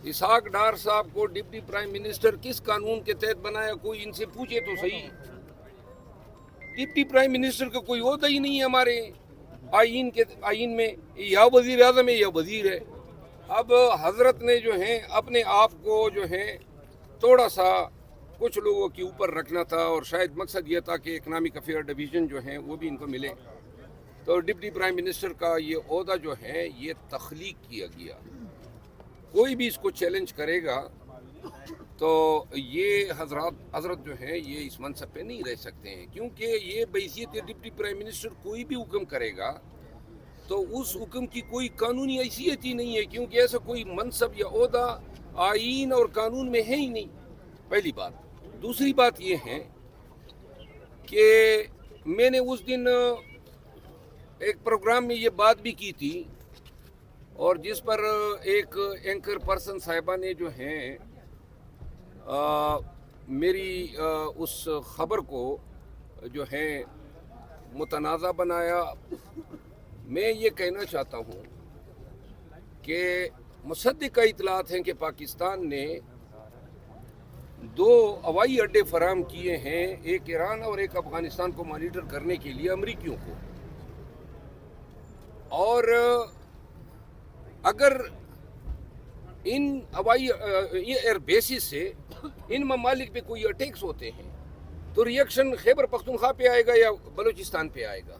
इसहाक डार साहब को deputy prime minister किस कानून के तहत बनाया, कोई इनसे पूछे तो सही। डिप्टी प्राइम मिनिस्टर का कोई ओहदा ही नहीं है हमारे आइन में, या वजीर आजम है या वजीर है। अब हजरत ने जो है अपने आप को जो है थोड़ा सा कुछ लोगों के ऊपर रखना था, और शायद मकसद ये था कि इकनॉमिक अफेयर डिवीज़न जो है वो भी इनको मिले। तो डिप्टी प्राइम मिनिस्टर का ये ओहदा जो है ये तख्लीक किया गया। कोई भी इसको चैलेंज करेगा तो ये हजरत जो है ये इस मनसब पे नहीं रह सकते हैं, क्योंकि ये बहैसियत डिप्टी प्राइम मिनिस्टर कोई भी हुक्म करेगा तो उस हुक्म की कोई कानूनी हैसियत ही नहीं है, क्योंकि ऐसा कोई मनसब या ओहदा आइन और कानून में है ही नहीं, पहली बात। दूसरी बात ये है कि मैंने उस दिन एक प्रोग्राम में ये बात भी की थी, और जिस पर एक एंकर पर्सन साहिबा ने जो है मेरी उस ख़बर को जो है मुतनाज़ा बनाया। मैं ये कहना चाहता हूँ कि मुसद्दिक़ इतलात हैं कि पाकिस्तान ने 2 हवाई अड्डे फराहम किए हैं, एक ईरान और एक अफ़गानिस्तान को मॉनिटर करने के लिए अमरीकियों को। और अगर इन हवाई एयर बेसिस से इन ममालिक पे कोई अटैक्स होते हैं तो रिएक्शन खैबर पख्तूनख्वा पे आएगा या बलूचिस्तान पे आएगा।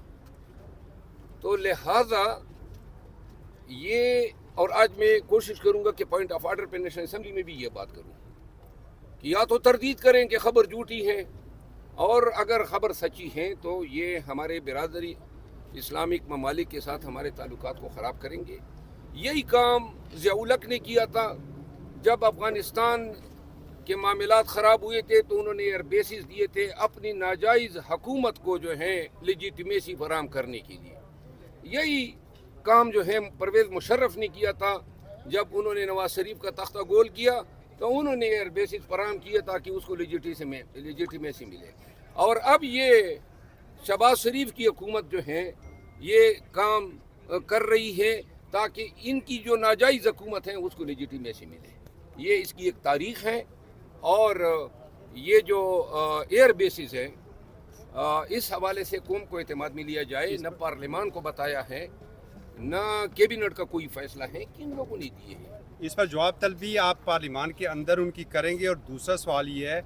तो लिहाजा ये, और आज मैं कोशिश करूंगा कि पॉइंट ऑफ आर्डर पे नेशनल असेंबली में भी ये बात करूं कि या तो तरदीद करें कि ख़बर झूठी है, और अगर ख़बर सच्ची है तो ये हमारे बिरादरी इस्लामिक ममालिक के साथ हमारे ताल्लुकात को ख़राब करेंगे। यही काम ज़िया-उल-हक ने किया था जब अफ़गानिस्तान के मामलात ख़राब हुए थे, तो उन्होंने एयर बेसिस दिए थे अपनी नाजायज़ हुकूमत को जो है लेजिटिमेसी फराहम करने के लिए। यही काम जो है परवेज़ मुशर्रफ ने किया था जब उन्होंने नवाज शरीफ का तख्ता गोल किया, तो उन्होंने एयर बेसिस फराहम किया ताकि उसको लेजिटिमेसी मिले। और अब ये शहबाज शरीफ की हुकूमत जो है ये काम कर रही है ताकि इनकी जो नाजायज़ हुकूमत है उसको लेजिटिमेसी मिले। ये इसकी एक तारीख़ है, और ये जो एयर बेसिस है इस हवाले से कौम को एतमाद में लिया जाए। न पार्लियामान को बताया है, न कैबिनेट का कोई फ़ैसला है, किन लोगों ने दिए हैं। इस पर जवाब तलबी आप पार्लियामान के अंदर उनकी करेंगे। और दूसरा सवाल ये है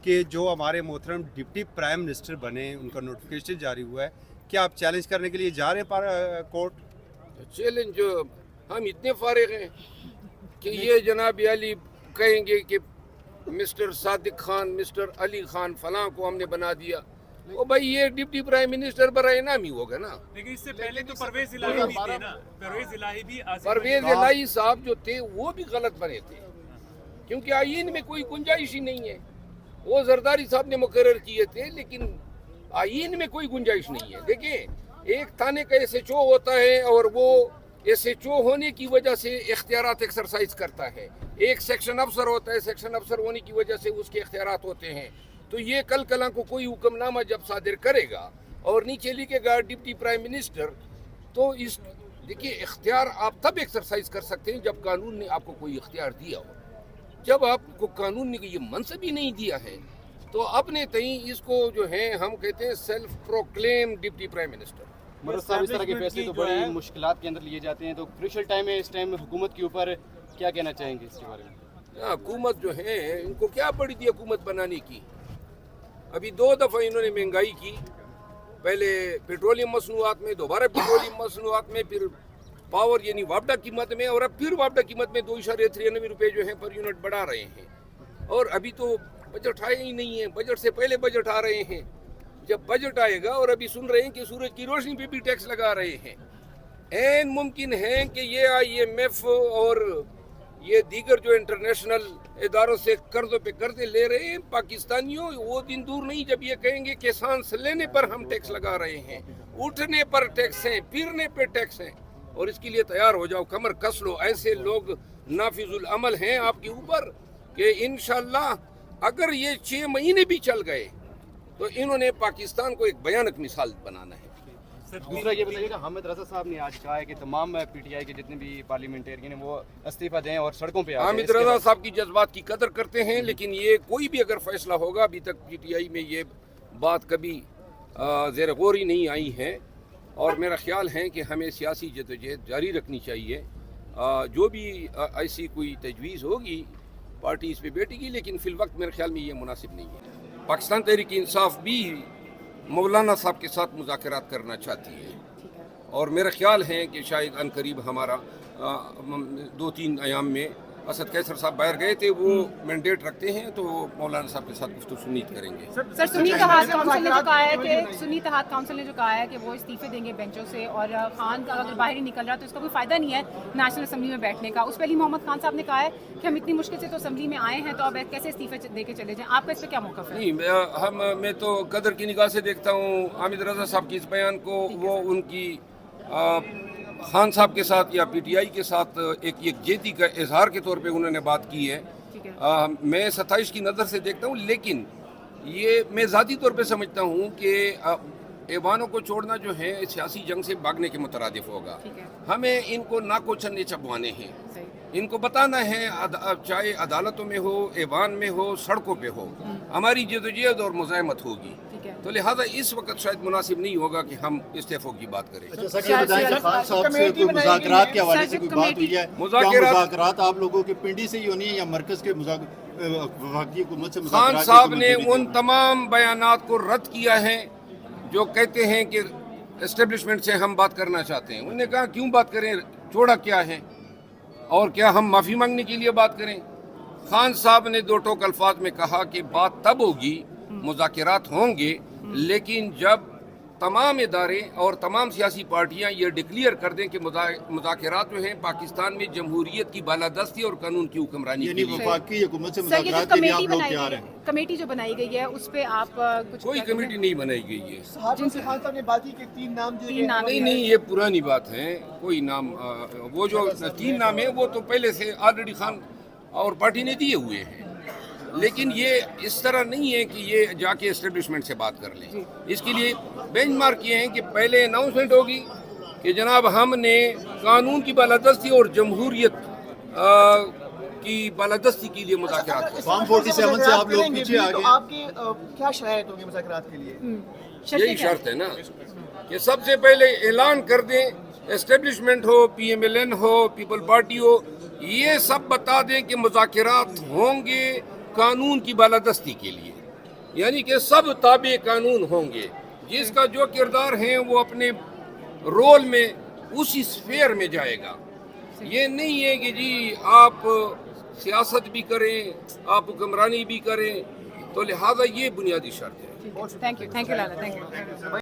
कि जो हमारे मोहतरम डिप्टी प्राइम मिनिस्टर बने, उनका नोटिफिकेशन जारी हुआ है, क्या आप चैलेंज करने के लिए जा रहे हैं कोर्ट? चैलेंज हम इतने फारिग हैं कि ये जनाब अली कहेंगे कि मिस्टर सादिक खान, मिस्टर अली खान फलां को हमने बना दिया, वो भाई ये डिप्टी प्राइम मिनिस्टर बड़ा इनाम ही होगा ना। लेकिन इससे पहले तो परवेज इलाही भी थे ना, परवेज इलाही साहब जो थे वो भी गलत बने थे, क्योंकि आइन में कोई गुंजाइश ही नहीं है। वो जरदारी साहब ने मुकर्रर किए थे, लेकिन आइन में कोई गुंजाइश नहीं है। देखिए, एक थाने का SHO होता है और वो SHO होने की वजह से इख्तियारात एक्सरसाइज करता है। एक सेक्शन अफसर होता है, सेक्शन अफसर होने की वजह से उसके इख्तियारात होते हैं। तो ये कल कला को कोई हुक्मनामा जब सादिर करेगा और नीचे लिखेगा डिप्टी प्राइम मिनिस्टर, तो इस देखिए इख्तियार आप तब एक्सरसाइज कर सकते हैं जब कानून ने आपको कोई इख्तियार दिया हो। जब आपको कानून ने ये मनसब ही नहीं दिया है तो अपने तई इसको जो है हम कहते हैं self proclaim deputy prime minister. मतलब साहब, इस तरह के फैसले तो बड़ी मुश्किलात के अंदर लिए जाते हैं, तो क्रूशल टाइम है इस टाइम हुकूमत के ऊपर, क्या कहना चाहेंगे इसके बारे में? हुकूमत जो है इनको क्या पड़ी थी हुकूमत बनाने की। अभी 2 दफ़ा इन्होंने महंगाई की, पहले पेट्रोलियम मसनूआत में, दोबारा पेट्रोलियम मसनूआत में, फिर पावर यानी वापडा कीमत में, और अब फिर वापडा कीमत में 2.93 रुपये जो है पर यूनिट बढ़ा रहे हैं। और अभी तो बजट आए ही नहीं है, बजट से पहले बजट आ रहे हैं। जब बजट आएगा, और अभी सुन रहे हैं कि सूरज की रोशनी पे भी टैक्स लगा रहे हैं, ऐन मुमकिन है कि ये IMF और ये दीगर जो इंटरनेशनल इदारों से कर्जों पे कर्जे ले रहे हैं पाकिस्तानियों, वो दिन दूर नहीं जब ये कहेंगे कि सांस लेने पर हम टैक्स लगा रहे हैं, उठने पर टैक्स हैं, फिरने पे टैक्स हैं। और इसके लिए तैयार हो जाओ, कमर कस लो। ऐसे लोग नाफिजुल अमल हैं आपके ऊपर कि इंशाल्लाह अगर ये 6 महीने भी चल गए तो इन्होंने पाकिस्तान को एक भयानक मिसाल बनाना है। दूसरा ये बताइएगा, हामिद रजा साहब ने आज कहा है कि तमाम पीटीआई के जितने भी पार्लियामेंटेरियन हैं वो इस्तीफा दें और सड़कों पे आ जाएं। हामिद रजा साहब की जज्बात की कदर करते हैं, लेकिन ये कोई भी अगर फैसला होगा, अभी तक पीटीआई में ये बात कभी ज़ेर गौर ही नहीं आई है, और मेरा ख्याल है कि हमें सियासी जदोजहद जारी रखनी चाहिए। जो भी ऐसी कोई तजवीज़ होगी पार्टी इस पे बैठेगी, लेकिन फिल वक्त मेरे ख्याल में ये मुनासिब नहीं है। पाकिस्तान तहरीक इंसाफ भी मौलाना साहब के साथ मुज़ाकरात करना चाहती है, और मेरा ख्याल है कि शायद अनकरीब हमारा 2-3 अयाम में असद कैसर साहब बाहर गए थे, वो मैंडेट रखते हैं, तो मौलाना साहब के साथ गुफ्तगू सुन्नीत करेंगे। सर सुन्नी इत्तेहाद काउंसिल ने जो कहा है कि सुन्नी इत्तेहाद काउंसिल ने जो कहा है कि वो इस्तीफे देंगे बेंचों से, और खान का अगर बाहर ही निकल रहा तो इसका कोई फ़ायदा नहीं है नेशनल असम्बली में बैठने का। उस पर अली मोहम्मद खान साहब ने कहा है कि हम इतनी मुश्किल से तो असम्बली में आए हैं, तो अब कैसे इस्तीफे दे के चले जाएं। आपका इस पर क्या मौक़िफ़ है? नहीं, मैं तो कदर की निगाह से देखता हूँ हामिद रजा साहब के इस बयान को। वो उनकी खान साहब के साथ या पीटीआई के साथ एक यकजहती का इजहार के तौर पे उन्होंने बात की है। मैं 27 की नज़र से देखता हूँ, लेकिन ये मैं ज़ाती तौर पे समझता हूँ कि ऐवानों को छोड़ना जो है सियासी जंग से भागने के मुतरादिफ होगा। हमें इनको नाकोचने चबवाने हैं, इनको बताना है, चाहे अदालतों में हो, ऐवान में हो, सड़कों पे हो, हमारी जदोजहद और मुज़ाहमत होगी। तो लिहाजा इस वक्त शायद मुनासिब नहीं होगा कि हम इस्तीफों की बात करें। अच्छा सर, ये बताएं कि खान साहब से कोई मुज़ाकरात के हवाले से कोई बात हुई है? मुज़ाकरात आप लोगों के पिंडी से ही होनी है या मरकज़ के वफाकी हुकूमत से? खान साहब ने उन तमाम बयानात को रद्द किया है जो कहते हैं कि एस्टेब्लिशमेंट से हम बात करना चाहते हैं। उन्होंने कहा क्यों बात करें, छोड़ा क्या है, और क्या हम माफ़ी मांगने के लिए बात करें? खान साहब ने दो टोक अल्फाज में कहा कि बात तब होगी, मुज़ाकरात होंगे, लेकिन जब तमाम इदारे और तमाम सियासी पार्टियां ये डिक्लेयर कर दें कि मुज़ाकरात जो हैं पाकिस्तान में जमहूरियत की बालादस्ती और कानून की हुक्मरानी के लिए। वफाकी हुकूमत से मुज़ाकरात के लिए आप लोग तैयार हैं? कमेटी जो बनाई गई है उस पे आप कुछ? कोई कमेटी नहीं बनाई गई है। खान साहब ने बात की कि 3 नाम दिए गए। नहीं, ये पुरानी बात है। कोई नाम, वो जो 3 नाम है वो तो पहले से ऑलरेडी खान और पार्टी ने दिए हुए हैं, लेकिन ये इस तरह नहीं है कि ये जाके एस्टेब्लिशमेंट से बात कर लें। इसके लिए बेंचमार्क किए हैं कि पहले अनाउंसमेंट होगी कि जनाब हमने कानून की बालादस्ती और जमहूरियत की बालादस्ती के लिए मुज़ाकरात किए। फॉर्म 47 से आप लोग पीछे आ गए। आपकी क्या शरायत होगी मुज़ाकरात के लिए? यही शर्त है ना कि सबसे पहले ऐलान कर दें, एस्टेब्लिशमेंट हो, PMLN हो, पीपल पार्टी हो, ये सब बता दें कि मुज़ाकरात होंगे कानून की बालादस्ती के लिए, यानी कि सब ताबे कानून होंगे। जिसका जो किरदार है वो अपने रोल में उसी स्फेयर में जाएगा। ये नहीं है कि जी आप सियासत भी करें, आप हुक्मरानी भी करें। तो लिहाजा ये बुनियादी शर्त है। Thank you Lala, thank you.